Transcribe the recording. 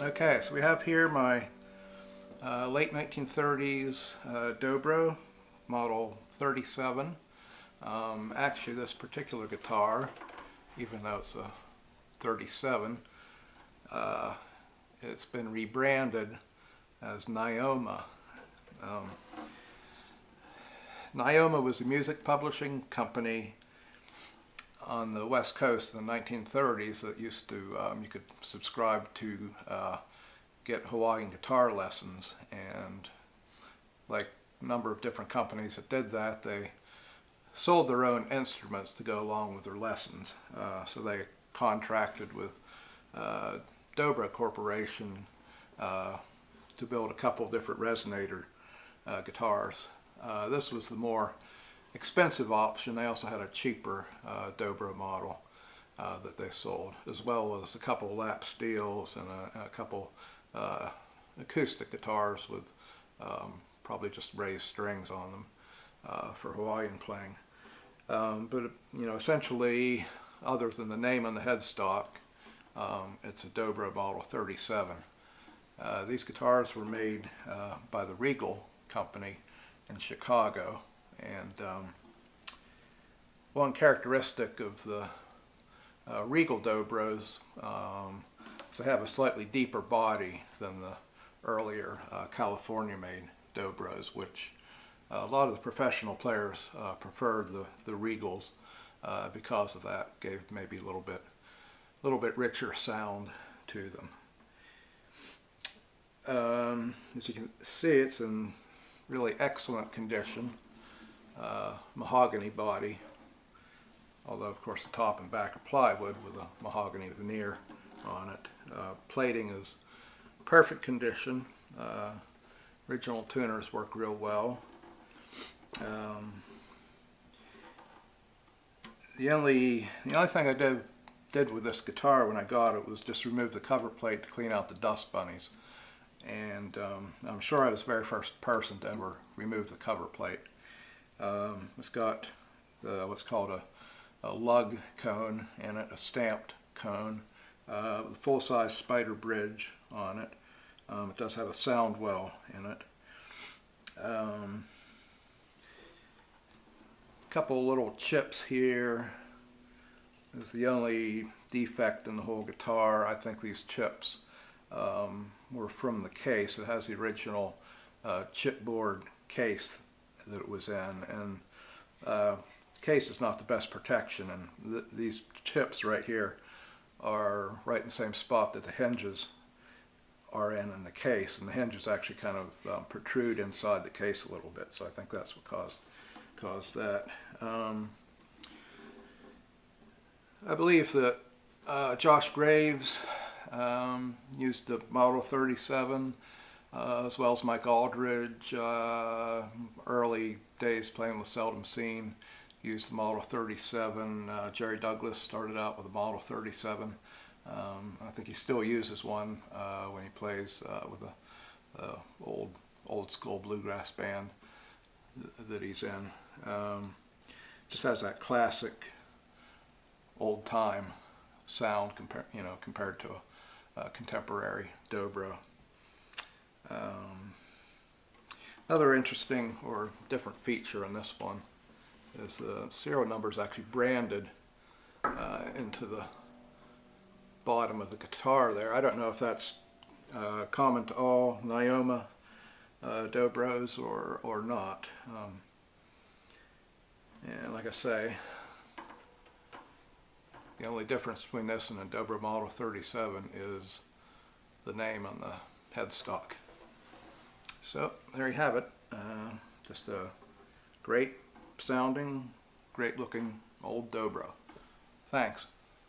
Okay, so we have here my late 1930s Dobro model 37. Actually, this particular guitar, even though it's a 37, it's been rebranded as Nioma. Nioma was a music publishing company on the West Coast in the 1930s that used to, you could subscribe to get Hawaiian guitar lessons, and like a number of different companies that did that, they sold their own instruments to go along with their lessons. So they contracted with Dobro Corporation to build a couple different resonator guitars. This was the more expensive option. They also had a cheaper Dobro model that they sold, as well as a couple lap steels and a couple acoustic guitars with probably just raised strings on them for Hawaiian playing. But essentially, other than the name on the headstock, it's a Dobro Model 37. These guitars were made by the Regal company in Chicago, and one characteristic of the Regal Dobros is they have a slightly deeper body than the earlier California-made Dobros, which a lot of the professional players preferred the Regals because of that. Gave maybe a little bit richer sound to them. As you can see, it's in really excellent condition. Mahogany body, although of course the top and back are plywood with a mahogany veneer on it. Plating is perfect condition. Original tuners work real well. The only thing I did with this guitar when I got it was just remove the cover plate to clean out the dust bunnies. And I'm sure I was the very first person to ever remove the cover plate. It's got what's called a lug cone in it, a stamped cone, a full-size spider bridge on it. It does have a sound well in it. Couple little chips here is the only defect in the whole guitar. I think these chips were from the case. It has the original chipboard case that it was in, and the case is not the best protection, and these chips right here are right in the same spot that the hinges are in the case, and the hinges actually kind of protrude inside the case a little bit, so I think that's what caused that. I believe that Josh Graves used the Model 37, as well as Mike Aldridge. Early days playing with Seldom Seen used the Model 37. Jerry Douglas started out with a Model 37. I think he still uses one when he plays with the old school bluegrass band that he's in. Just has that classic old time sound compared to a contemporary Dobro. Another interesting or different feature in this one is the serial number is actually branded into the bottom of the guitar there. I don't know if that's common to all Nioma Dobros or not. And like I say, the only difference between this and a Dobro Model 37 is the name on the headstock. So there you have it. Just a great sounding, great looking old Dobro. Thanks.